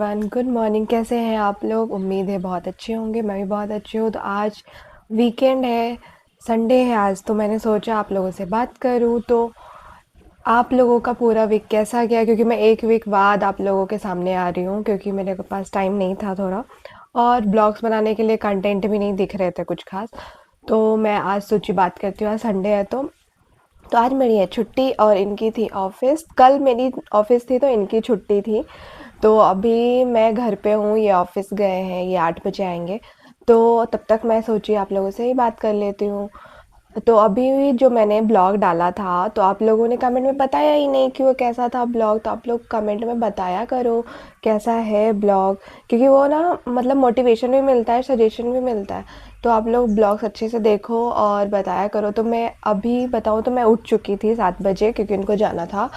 Everyone, good morning. कैसे हैं आप लोग? उम्मीद है बहुत अच्छे होंगे। मैं भी बहुत अच्छी हूँ। तो आज वीकेंड है, संडे है आज, तो मैंने सोचा आप लोगों से बात करूँ। तो आप लोगों का पूरा वीक कैसा गया? क्योंकि मैं एक वीक बाद आप लोगों के सामने आ रही हूँ, क्योंकि मेरे पास टाइम नहीं था थोड़ा, और ब्लॉग्स बनाने के लिए कंटेंट भी नहीं दिख रहे थे कुछ खास। तो मैं आज सोची बात करती हूँ, आज संडे है तो आज मेरी है छुट्टी और इनकी थी ऑफिस। कल मेरी ऑफिस थी तो इनकी छुट्टी थी। तो अभी मैं घर पे हूँ, ये ऑफिस गए हैं, ये 8 बजे आएंगे। तो तब तक मैं सोची आप लोगों से ही बात कर लेती हूँ। तो अभी जो मैंने ब्लॉग डाला था, तो आप लोगों ने कमेंट में बताया ही नहीं कि वो कैसा था ब्लॉग। तो आप लोग कमेंट में बताया करो कैसा है ब्लॉग, क्योंकि वो ना मतलब मोटिवेशन भी मिलता है, सजेशन भी मिलता है। तो आप लोग ब्लॉग्स अच्छे से देखो और बताया करो। तो मैं अभी बताऊँ तो मैं उठ चुकी थी 7 बजे, क्योंकि उनको जाना था,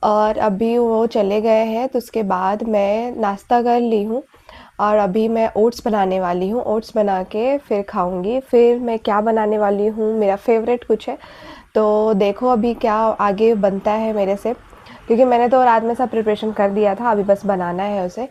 और अभी वो चले गए हैं। तो उसके बाद मैं नाश्ता कर ली हूँ, और अभी मैं ओट्स बनाने वाली हूँ। ओट्स बना के फिर खाऊंगी। फिर मैं क्या बनाने वाली हूँ, मेरा फेवरेट कुछ है, तो देखो अभी क्या आगे बनता है मेरे से, क्योंकि मैंने तो रात में सब प्रिपरेशन कर दिया था, अभी बस बनाना है उसे।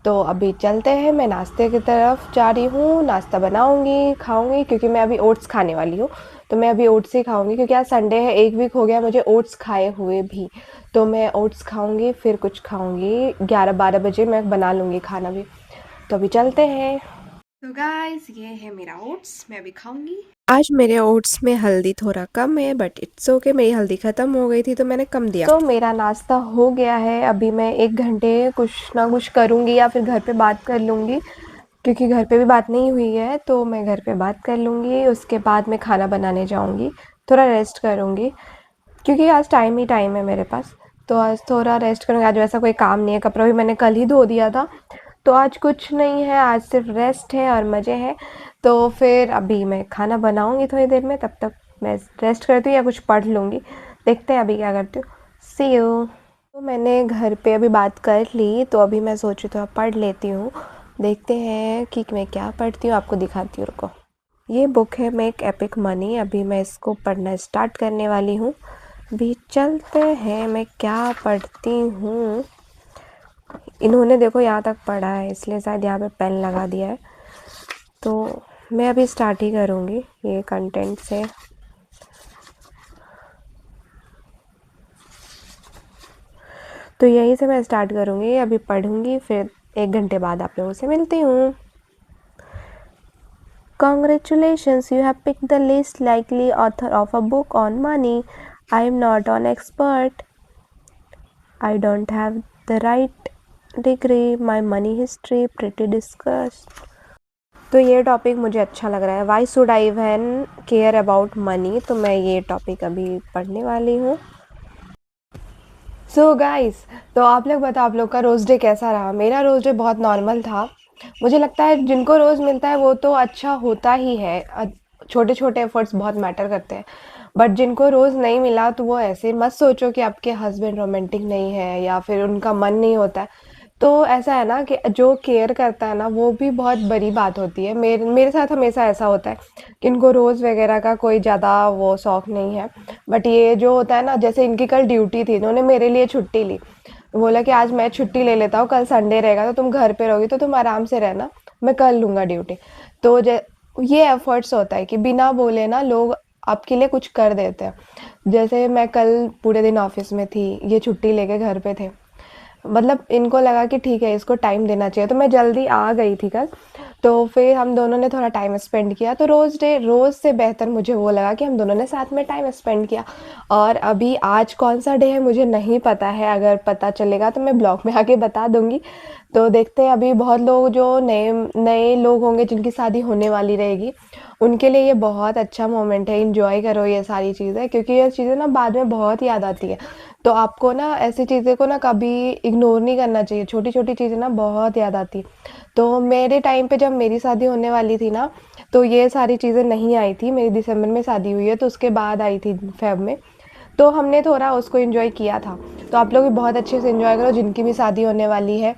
तो अभी चलते हैं, मैं नाश्ते की तरफ जा रही हूँ, नाश्ता बनाऊंगी, खाऊंगी, क्योंकि मैं अभी ओट्स खाने वाली हूँ। तो मैं अभी ओट्स ही खाऊंगी, क्योंकि आज संडे है, एक वीक हो गया मुझे ओट्स खाए हुए भी। तो मैं ओट्स खाऊंगी, फिर कुछ खाऊंगी, 11-12 बजे मैं बना लूँगी खाना भी। तो अभी चलते हैं। तो गाइस, ये है मेरा ओट्स, मैं अभी खाऊंगी। आज मेरे ओट्स में हल्दी थोड़ा कम है, बट इट्स ओके, मेरी हल्दी ख़त्म हो गई थी तो मैंने कम दिया। तो मेरा नाश्ता हो गया है। अभी मैं 1 घंटे कुछ ना कुछ करूँगी, या फिर घर पे बात कर लूँगी, क्योंकि घर पे भी बात नहीं हुई है। तो मैं घर पे बात कर लूँगी, उसके बाद मैं खाना बनाने जाऊँगी, थोड़ा रेस्ट करूँगी, क्योंकि आज टाइम ही टाइम है मेरे पास। तो आज थोड़ा रेस्ट करूँगी, आज वैसा कोई काम नहीं है, कपड़ा भी मैंने कल ही धो दिया था। तो आज कुछ नहीं है, आज सिर्फ रेस्ट है और मज़े हैं। तो फिर अभी मैं खाना बनाऊँगी थोड़ी देर में, तब तक मैं रेस्ट करती हूँ या कुछ पढ़ लूँगी। देखते हैं अभी क्या करती हूँ। सी यू। तो मैंने घर पे अभी बात कर ली, तो अभी मैं सोची थोड़ा पढ़ लेती हूँ। देखते हैं कि मैं क्या पढ़ती हूँ, आपको दिखाती हूँ, रुको। ये बुक है मेक एपिक मनी, अभी मैं इसको पढ़ना स्टार्ट करने वाली हूँ। अभी चलते हैं, मैं क्या पढ़ती हूँ। इन्होंने देखो यहाँ तक पढ़ा है, इसलिए शायद यहाँ पे पेन लगा दिया है। तो मैं अभी स्टार्ट ही करूँगी ये कंटेंट से। तो यहीं से मैं स्टार्ट करूँगी, अभी पढ़ूँगी, फिर 1 घंटे बाद आप लोगों से मिलती हूँ। Congratulations, you have picked the least likely author of a book on money. I am not an expert. I don't have the right degree. My money history pretty discussed. तो ये टॉपिक मुझे अच्छा लग रहा है, why should I even care about money. तो मैं ये टॉपिक अभी पढ़ने वाली हूँ। सो गाइस, तो आप लोग बताओ आप लोग का रोज़ डे कैसा रहा? मेरा रोज़ डे बहुत नॉर्मल था। मुझे लगता है जिनको रोज़ मिलता है वो तो अच्छा होता ही है, छोटे छोटे एफर्ट्स बहुत मैटर करते हैं। बट जिनको रोज़ नहीं मिला, तो वो ऐसे मत सोचो कि आपके हस्बैंड रोमांटिक नहीं है या फिर उनका मन नहीं होता है। तो ऐसा है ना कि जो केयर करता है ना, वो भी बहुत बड़ी बात होती है। मेरे मेरे साथ हमेशा ऐसा होता है कि इनको रोज़ वगैरह का कोई ज़्यादा वो शौक नहीं है। बट ये जो होता है ना, जैसे इनकी कल ड्यूटी थी, इन्होंने मेरे लिए छुट्टी ली, बोला कि आज मैं छुट्टी ले लेता हूँ, कल संडे रहेगा तो तुम घर पे रहोगी, तो तुम आराम से रहना, मैं कर लूँगा ड्यूटी। तो ये एफर्ट्स होता है कि बिना बोले ना लोग आपके लिए कुछ कर देते हैं। जैसे मैं कल पूरे दिन ऑफिस में थी, ये छुट्टी लेके घर पे थे, मतलब इनको लगा कि ठीक है, इसको टाइम देना चाहिए, तो मैं जल्दी आ गई थी कल। तो फिर हम दोनों ने थोड़ा टाइम स्पेंड किया। तो रोज़ से बेहतर मुझे वो लगा कि हम दोनों ने साथ में टाइम स्पेंड किया। और अभी आज कौन सा डे है मुझे नहीं पता है, अगर पता चलेगा तो मैं ब्लॉग में आके बता दूंगी। तो देखते हैं, अभी बहुत लोग जो नए नए लोग होंगे जिनकी शादी होने वाली रहेगी, उनके लिए ये बहुत अच्छा मोमेंट है। इंजॉय करो ये सारी चीज़ें, क्योंकि ये चीज़ें ना बाद में बहुत याद आती है। तो आपको ना ऐसी चीज़ें को ना कभी इग्नोर नहीं करना चाहिए, छोटी छोटी चीज़ें ना बहुत याद आती है। तो मेरे टाइम पे जब मेरी शादी होने वाली थी ना, तो ये सारी चीज़ें नहीं आई थी। मेरी दिसंबर में शादी हुई है, तो उसके बाद आई थी फेब में। तो हमने थोड़ा उसको एंजॉय किया था। तो आप लोग भी बहुत अच्छे से एंजॉय करो, जिनकी भी शादी होने वाली है।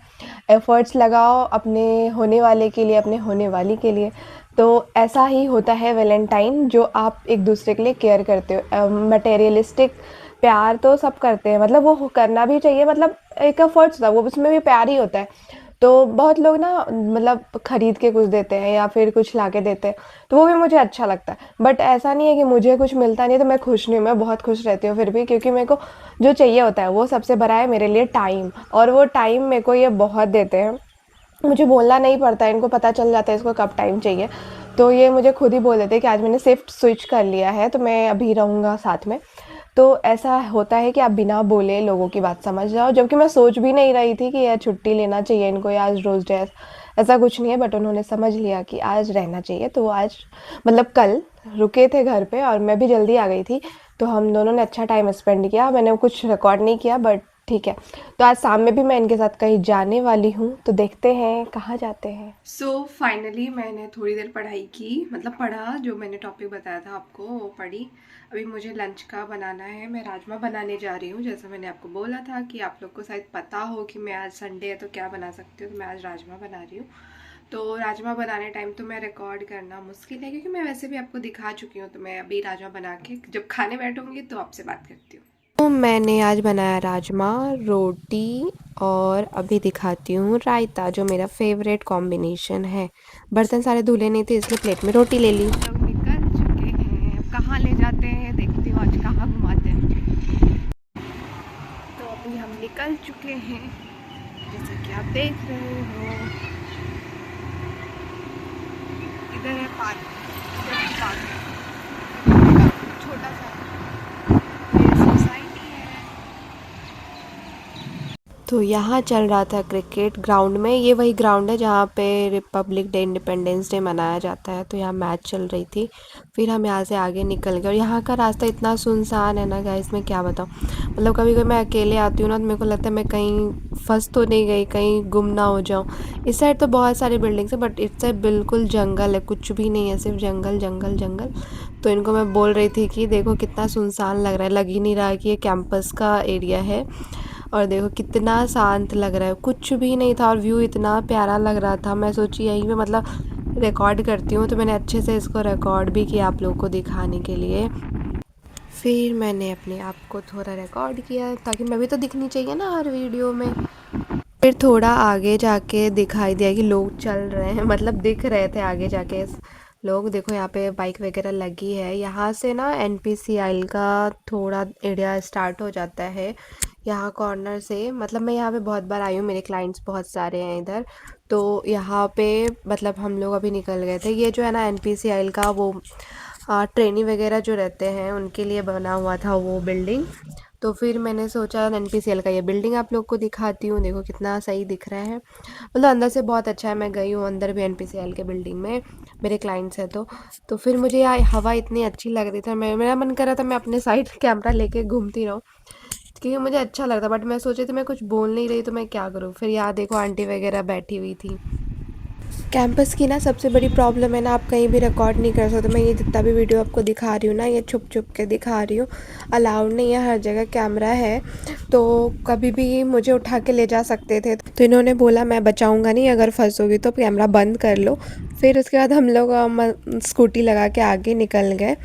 एफर्ट्स लगाओ अपने होने वाले के लिए, अपने होने वाली के लिए। तो ऐसा ही होता है वैलेंटाइन, जो आप एक दूसरे के लिए केयर करते हो। मटेरियलिस्टिक प्यार तो सब करते हैं, मतलब वो करना भी चाहिए, मतलब एक एफर्ट्स था वो, उसमें भी प्यार ही होता है। तो बहुत लोग ना मतलब खरीद के कुछ देते हैं या फिर कुछ ला के देते हैं, तो वो भी मुझे अच्छा लगता है। बट ऐसा नहीं है कि मुझे कुछ मिलता नहीं है तो मैं खुश नहीं हूँ, मैं बहुत खुश रहती हूँ फिर भी, क्योंकि मेरे को जो चाहिए होता है वो सबसे बड़ा है मेरे लिए टाइम, और वो टाइम मेरे को ये बहुत देते हैं। मुझे बोलना नहीं पड़ता, इनको पता चल जाता है इसको कब टाइम चाहिए। तो ये मुझे खुद ही बोल देते हैं कि आज मैंने शिफ्ट स्विच कर लिया है तो मैं अभी रहूँगा साथ में। तो ऐसा होता है कि आप बिना बोले लोगों की बात समझ जाओ, जबकि मैं सोच भी नहीं रही थी कि यार छुट्टी लेना चाहिए इनको या आज रोज़ डे, ऐसा कुछ नहीं है। बट उन्होंने समझ लिया कि आज रहना चाहिए, तो वो आज मतलब कल रुके थे घर पे और मैं भी जल्दी आ गई थी, तो हम दोनों ने अच्छा टाइम स्पेंड किया। मैंने कुछ रिकॉर्ड नहीं किया बट ठीक है। तो आज शाम में भी मैं इनके साथ कहीं जाने वाली हूँ, तो देखते हैं कहाँ जाते हैं। सो फाइनली मैंने थोड़ी देर पढ़ाई की, मतलब पढ़ा, जो मैंने टॉपिक बताया था आपको वो पढ़ी। अभी मुझे लंच का बनाना है, मैं राजमा बनाने जा रही हूँ। जैसा मैंने आपको बोला था कि आप लोग को शायद पता हो कि मैं आज संडे है तो क्या बना सकती हूँ, तो मैं आज राजमा बना रही हूँ। तो राजमा बनाने टाइम तो मैं रिकॉर्ड करना मुश्किल है, क्योंकि मैं वैसे भी आपको दिखा चुकी हूँ। तो मैं अभी राजमा बना के जब खाने बैठूँगी तो आपसे बात करती हूँ। तो मैंने आज बनाया राजमा, रोटी और अभी दिखाती हूँ रायता, जो मेरा फेवरेट कॉम्बिनेशन है। बर्तन सारे धुले नहीं थे इसलिए प्लेट में रोटी ले ली। लोग निकल चुके हैं, अब कहाँ ले जाते हैं देखती हूँ, आज कहाँ घुमाते हैं। तो अभी हम निकल चुके हैं, जैसा कि आप देख रहे हो। इधर है पार्क, छोटा सा ये सोसाइटी है। तो यहाँ चल रहा था क्रिकेट ग्राउंड में, ये वही ग्राउंड है जहाँ पे रिपब्लिक डे, इंडिपेंडेंस डे मनाया जाता है। तो यहाँ मैच चल रही थी, फिर हम यहाँ से आगे निकल गए। और यहाँ का रास्ता इतना सुनसान है ना गाइस, मैं क्या बताऊँ। मतलब कभी कभी मैं अकेले आती हूँ ना, तो मेरे को लगता है मैं कहीं फंस तो नहीं गई, कहीं गुम ना हो जाऊँ। इस साइड तो बहुत सारी बिल्डिंग्स है, बट इस साइड बिल्कुल जंगल है, कुछ भी नहीं है, सिर्फ जंगल जंगल जंगल। तो इनको मैं बोल रही थी कि देखो कितना सुनसान लग रहा है, लग ही नहीं रहा कि ये कैंपस का एरिया है। और देखो कितना शांत लग रहा है, कुछ भी नहीं था और व्यू इतना प्यारा लग रहा था। मैं सोची यहीं पे मतलब रिकॉर्ड करती हूँ, तो मैंने अच्छे से इसको रिकॉर्ड भी किया आप लोगों को दिखाने के लिए। फिर मैंने अपने आप को थोड़ा रिकॉर्ड किया, ताकि मैं भी तो दिखनी चाहिए ना हर वीडियो में। फिर थोड़ा आगे जाके दिखाई दिया कि लोग चल रहे हैं, मतलब दिख रहे थे आगे जाके लोग। देखो यहाँ पे बाइक वगैरह लगी है। यहाँ से ना NPCL का थोड़ा एरिया स्टार्ट हो जाता है, यहाँ कॉर्नर से। मतलब मैं यहाँ पे बहुत बार आई हूँ, मेरे क्लाइंट्स बहुत सारे हैं इधर। तो यहाँ पे मतलब हम लोग अभी निकल गए थे। ये जो है ना NPCL का वो ट्रेनी वगैरह जो रहते हैं उनके लिए बना हुआ था वो बिल्डिंग। तो फिर मैंने सोचा NPCL का ये बिल्डिंग आप लोग को दिखाती हूँ। देखो कितना सही दिख रहा है, मतलब अंदर से बहुत अच्छा है। मैं गई हूँ अंदर भी NPCL के बिल्डिंग में, मेरे क्लाइंट्स हैं। तो फिर मुझे यहाँ हवा इतनी अच्छी लग रही थी, मेरा मन कर रहा था मैं अपने साइड कैमरा लेके घूमती रहूँ, क्योंकि मुझे अच्छा लगता। बट मैं सोची थी मैं कुछ बोल नहीं रही तो मैं क्या करूँ। फिर यहाँ देखो आंटी वगैरह बैठी हुई थी। कैंपस की ना सबसे बड़ी प्रॉब्लम है ना, आप कहीं भी रिकॉर्ड नहीं कर सकते। मैं ये जितना भी वीडियो आपको दिखा रही हूँ ना, ये छुप छुप के दिखा रही हूँ, अलाउड नहीं है, हर जगह कैमरा है। तो कभी भी मुझे उठा के ले जा सकते थे, तो इन्होंने बोला मैं बचाऊंगा नहीं, अगर फंसोगी तो कैमरा बंद कर लो। फिर उसके बाद हम लोग स्कूटी लगा के आगे निकल गए।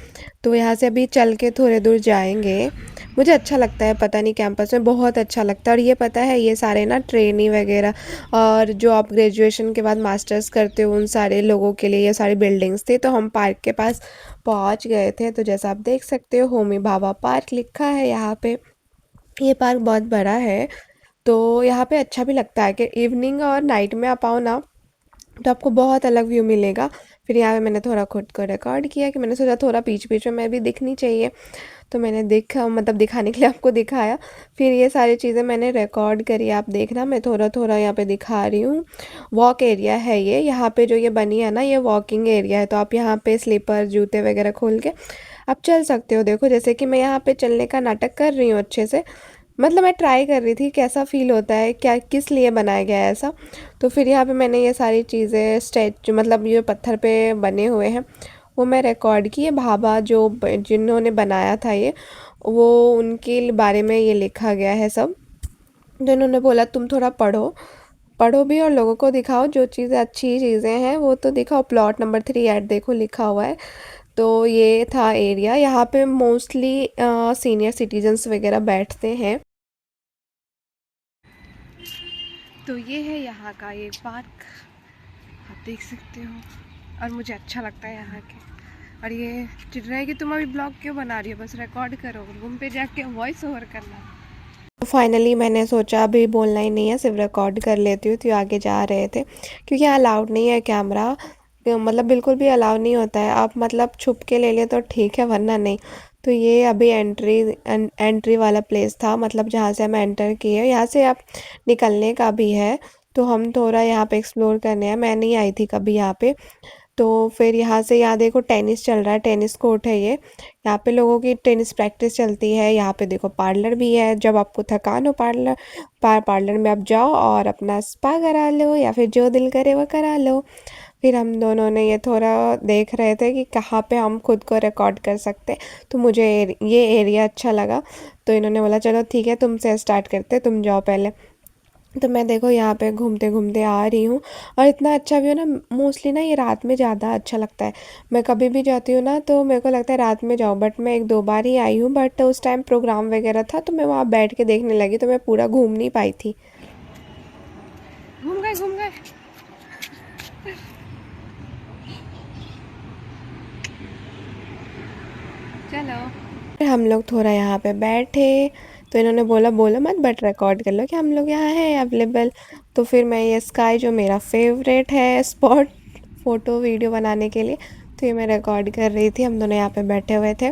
तो यहाँ से अभी चल के थोड़े दूर जाएंगे। मुझे अच्छा लगता है, पता नहीं कैंपस में बहुत अच्छा लगता है। और ये पता है ये सारे ना ट्रेनी वगैरह और जो आप ग्रेजुएशन के बाद मास्टर्स करते हो उन सारे लोगों के लिए ये सारी बिल्डिंग्स थी। तो हम पार्क के पास पहुंच गए थे। तो जैसा आप देख सकते हो होमी भाभा पार्क लिखा है यहाँ पे। ये पार्क बहुत बड़ा है, तो यहाँ पे अच्छा भी लगता है कि इवनिंग और नाइट में आप आओ ना, तो आपको बहुत अलग व्यू मिलेगा। फिर यहाँ पे मैंने थोड़ा खुद को रिकॉर्ड किया, कि मैंने सोचा थोड़ा बीच बीच में मैं भी दिखनी चाहिए, तो मैंने देखा, मतलब दिखाने के लिए आपको दिखाया। फिर ये सारी चीज़ें मैंने रिकॉर्ड करी, आप देखना मैं थोड़ा थोड़ा यहाँ पे दिखा रही हूँ। वॉक एरिया है ये, यहाँ पे जो ये बनी है ना ये वॉकिंग एरिया है। तो आप यहाँ पे स्लीपर जूते वगैरह खोल के आप चल सकते हो। देखो जैसे कि मैं यहाँ पे चलने का नाटक कर रही हूँ अच्छे से, मतलब मैं ट्राई कर रही थी कैसा फ़ील होता है, क्या किस लिए बनाया गया है ऐसा। तो फिर यहाँ पे मैंने ये सारी चीज़ें स्टैचू, मतलब ये पत्थर पे बने हुए हैं, वो मैं रिकॉर्ड की। ये भाभा जो जिन्होंने बनाया था ये, वो उनके बारे में ये लिखा गया है सब। तो इन्होंने बोला तुम थोड़ा पढ़ो, पढ़ो भी और लोगों को दिखाओ, जो चीज़ें अच्छी चीज़ें हैं वो तो दिखाओ। प्लॉट नंबर 3 ऐड देखो लिखा हुआ है। तो ये था एरिया, यहाँ पे मोस्टली सीनियर सिटीजन्स वगैरह बैठते हैं। तो ये है यहाँ का ये पार्क, आप देख सकते हो, और मुझे अच्छा लगता है यहाँ के। और ये चिट रहा है कि तुम अभी ब्लॉग क्यों बना रही हो, बस रिकॉर्ड करो, रूम पे जाके वॉइस ओवर करना। तो फाइनली मैंने सोचा अभी बोलना ही नहीं है, सिर्फ रिकॉर्ड कर लेती हूँ। तो आगे जा रहे थे क्योंकि यहाँ अलाउड नहीं है कैमरा, मतलब बिल्कुल भी अलाउ नहीं होता है। आप मतलब छुप के ले लिए तो ठीक है, वरना नहीं। तो ये अभी एंट्री वाला प्लेस था, मतलब जहाँ से हम एंटर किए। यहाँ से आप निकलने का भी है, तो हम थोड़ा यहाँ पे एक्सप्लोर करने हैं। मैं नहीं आई थी कभी यहाँ पे। तो फिर यहाँ से, यहाँ देखो टेनिस चल रहा है, टेनिस कोर्ट है ये। यहाँ पे लोगों की टेनिस प्रैक्टिस चलती है। यहाँ पे देखो पार्लर भी है, जब आपको थकान हो पार्लर में आप जाओ और अपना स्पा करा लो, या फिर जो दिल करे वो करा लो। फिर हम दोनों ने ये थोड़ा देख रहे थे कि कहाँ पे हम खुद को रिकॉर्ड कर सकते। तो मुझे ये एरिया अच्छा लगा, तो इन्होंने बोला चलो ठीक है, तुमसे स्टार्ट करते, तुम जाओ पहले। तो मैं देखो यहाँ पे घूमते घूमते आ रही हूँ। और इतना अच्छा व्यू ना, मोस्टली ना ये रात में ज़्यादा अच्छा लगता है। मैं कभी भी जाती हूँ ना तो मेरे को लगता है रात में जाओ, बट मैं एक दो बार ही आई हूँ, बट उस टाइम प्रोग्राम वगैरह था तो मैं वहाँ बैठ के देखने लगी, तो मैं पूरा घूम नहीं पाई थी। घूम गए घूम गए। चलो, फिर हम लोग थोड़ा यहाँ पे बैठे, तो इन्होंने बोला बोलो मत, बट रिकॉर्ड कर लो कि हम लोग यहाँ हैं अवेलेबल। तो फिर मैं ये स्काई, जो मेरा फेवरेट है स्पॉट फ़ोटो वीडियो बनाने के लिए, तो ये मैं रिकॉर्ड कर रही थी। हम दोनों यहाँ पे बैठे हुए थे।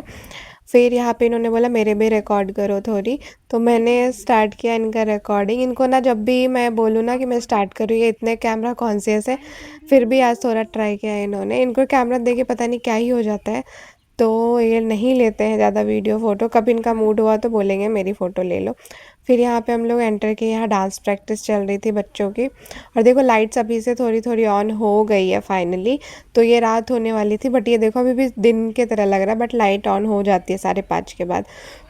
फिर यहाँ पे इन्होंने बोला मेरे भी रिकॉर्ड करो थोड़ी, तो मैंने स्टार्ट किया इनका रिकॉर्डिंग। इनको ना जब भी मैं बोलूँ ना कि मैं स्टार्ट करूँ, ये इतने कैमरा कॉन्शियस है। फिर भी आज थोड़ा ट्राई किया है इन्होंने। इनको कैमरा देके पता नहीं क्या ही हो जाता है, तो ये नहीं लेते हैं ज़्यादा वीडियो फ़ोटो। कभी इनका मूड हुआ तो बोलेंगे मेरी फ़ोटो ले लो। फिर यहाँ पे हम लोग एंटर किए, यहाँ डांस प्रैक्टिस चल रही थी बच्चों की। और देखो लाइट्स अभी से थोड़ी थोड़ी ऑन हो गई है फाइनली। तो ये रात होने वाली थी, बट ये देखो अभी भी दिन की तरह लग रहा है, बट लाइट ऑन हो जाती है 5:30 के बाद।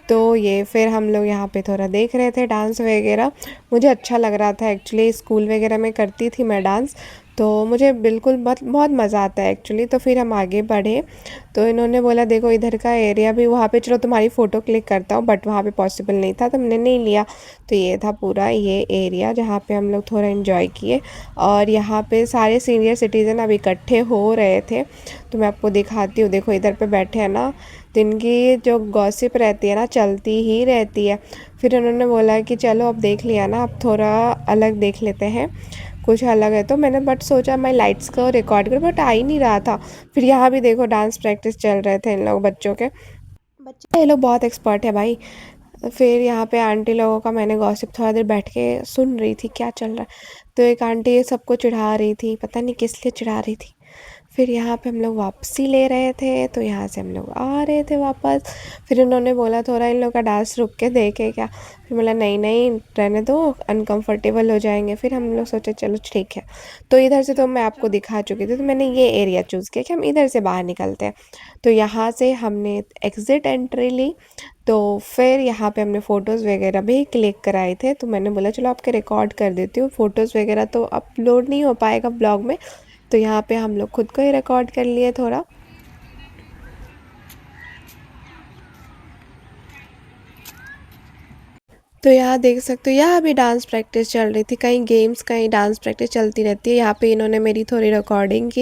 तो ये फिर हम लोग यहाँ पे थोड़ा देख रहे थे डांस वगैरह। मुझे अच्छा लग रहा था एक्चुअली, स्कूल वगैरह में करती थी मैं डांस, तो मुझे बिल्कुल बहुत बहुत मज़ा आता है एक्चुअली। तो फिर हम आगे बढ़े, तो इन्होंने बोला देखो इधर का एरिया भी, वहाँ पे चलो तुम्हारी फ़ोटो क्लिक करता हूँ, बट वहाँ पे पॉसिबल नहीं था, तो हमने नहीं लिया। तो ये था पूरा ये एरिया जहाँ पे हम लोग थोड़ा इन्जॉय किए। और यहाँ पे सारे सीनियर सिटीज़न अब इकट्ठे हो रहे थे, तो मैं आपको दिखाती हूँ। देखो इधर पे बैठे हैं ना, तो इनकी जो गॉसिप रहती है ना, चलती ही रहती है। फिर उन्होंने बोला कि चलो अब देख लिया ना, अब थोड़ा अलग देख लेते हैं, कुछ अलग है। तो मैंने बट सोचा मैं लाइट्स को रिकॉर्ड करूँ, बट आ ही नहीं रहा था। फिर यहाँ भी देखो डांस प्रैक्टिस चल रहे थे इन लोग बच्चों के, बच्चे ये लोग बहुत एक्सपर्ट है भाई। फिर यहाँ पे आंटी लोगों का मैंने गॉसिप थोड़ा देर बैठ के सुन रही थी क्या चल रहा है। तो एक आंटी ये सबको चिढ़ा रही थी, पता नहीं किस लिए चिढ़ा रही थी। फिर यहाँ पे हम लोग वापसी ले रहे थे, तो यहाँ से हम लोग आ रहे थे वापस। फिर उन्होंने बोला थोड़ा इन लोग का डांस रुक के देखे क्या। फिर बोला नहीं नहीं रहने दो, अनकंफर्टेबल हो जाएंगे। फिर हम लोग सोचे चलो ठीक है। तो इधर से तो मैं आपको दिखा चुकी थी, तो मैंने ये एरिया चूज़ किया कि हम इधर से बाहर निकलते हैं। तो यहाँ से हमने एग्ज़िट एंट्री ली। तो फिर यहाँ पे हमने फ़ोटोज़ वगैरह भी क्लिक कराए थे, तो मैंने बोला चलो आपके रिकॉर्ड कर देती हूँ। फ़ोटोज़ वगैरह तो अपलोड नहीं हो पाएगा ब्लॉग में, तो यहाँ पे हम लोग खुद को ही रिकॉर्ड कर लिए थोड़ा। तो यहाँ देख सकते हो, यहाँ भी डांस प्रैक्टिस चल रही थी, कहीं गेम्स कहीं डांस प्रैक्टिस चलती रहती है। यहाँ पे इन्होंने मेरी थोड़ी रिकॉर्डिंग की।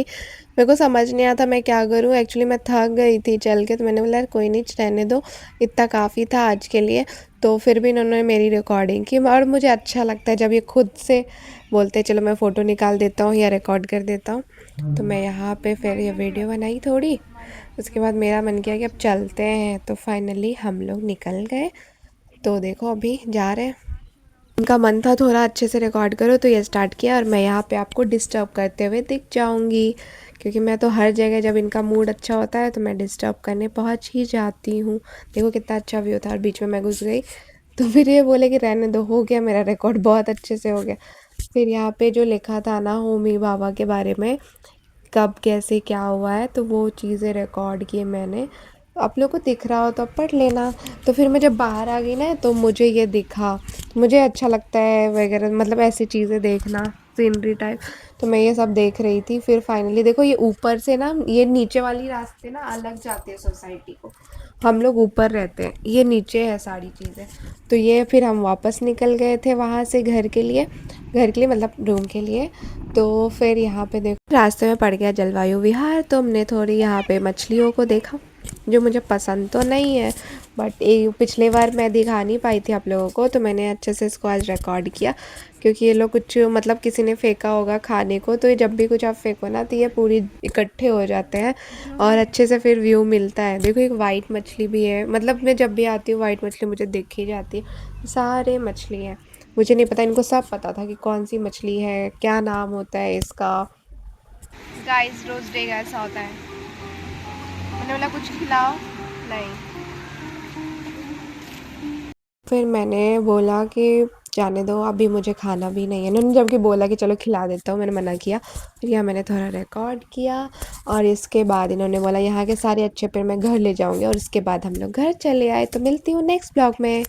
मेरे को समझ नहीं आता मैं क्या करूँ, एक्चुअली मैं थक गई थी चल के, तो मैंने बोला यार कोई नहीं रहने दो, इतना काफ़ी था आज के लिए। तो फिर भी इन्होंने मेरी रिकॉर्डिंग की, और मुझे अच्छा लगता है जब ये खुद से बोलते हैं चलो मैं फ़ोटो निकाल देता हूँ या रिकॉर्ड कर देता हूँ। तो मैं यहाँ पे फिर ये वीडियो बनाई थोड़ी। उसके बाद मेरा मन किया कि अब चलते हैं, तो फाइनली हम लोग निकल गए। तो देखो अभी जा रहे हैं। उनका मन था थोड़ा अच्छे से रिकॉर्ड करो, तो ये स्टार्ट किया, और मैं यहाँ पे आपको डिस्टर्ब करते हुए दिख जाऊँगी, क्योंकि मैं तो हर जगह जब इनका मूड अच्छा होता है तो मैं डिस्टर्ब करने पहुँच ही जाती हूँ। देखो कितना अच्छा व्यू था, और बीच में मैं घुस गई। तो फिर ये बोले कि रहने दो, हो गया मेरा रिकॉर्ड, बहुत अच्छे से हो गया। फिर यहाँ पे जो लिखा था ना होमी बाबा के बारे में, कब कैसे क्या हुआ है, तो वो चीज़ें रिकॉर्ड की मैंने। आप लोग को दिख रहा हो तो आप पढ़ लेना। तो फिर मैं जब बाहर आ गई ना, तो मुझे ये दिखा, मुझे अच्छा लगता है वगैरह, मतलब ऐसी चीज़ें देखना, सीनरी टाइप। तो मैं ये सब देख रही थी। फिर फाइनली देखो ये ऊपर से ना, ये नीचे वाली रास्ते ना अलग जाते हैं सोसाइटी को, हम लोग ऊपर रहते हैं, ये नीचे है सारी चीज़ें। तो ये फिर हम वापस निकल गए थे वहाँ से घर के लिए मतलब रूम के लिए। तो फिर यहाँ पे देखो रास्ते में पड़ गया जलवायु विहार, तो हमने थोड़ी यहाँ पे मछलियों को देखा जो मुझे पसंद तो नहीं है, बट एक पिछले बार मैं दिखा नहीं पाई थी आप लोगों को, तो मैंने अच्छे से इसको आज रिकॉर्ड किया। क्योंकि ये लोग कुछ मतलब किसी ने फेंका होगा खाने को, तो ये जब भी कुछ आप फेंको ना तो ये पूरी इकट्ठे हो जाते हैं और अच्छे से फिर व्यू मिलता है। देखो एक वाइट मछली भी है, मतलब मैं जब भी आती हूँ वाइट मछली मुझे दिख ही जाती है। सारे मछली हैं, मुझे नहीं पता, इनको सब पता था कि कौन सी मछली है, क्या नाम होता है इसका। गाइस रोज डे ऐसा होता है, मैंने बोला कुछ खिलाओ, नहीं। फिर मैंने बोला कि जाने दो, अभी मुझे खाना भी नहीं है। उन्होंने जबकि बोला कि चलो खिला देता हूँ, मैंने मना किया। फिर यहाँ मैंने थोड़ा रिकॉर्ड किया और इसके बाद इन्होंने बोला यहाँ के सारे अच्छे पेड़ मैं घर ले जाऊँगी, और इसके बाद हम लोग घर चले आए। तो मिलती हूँ नेक्स्ट ब्लॉग में।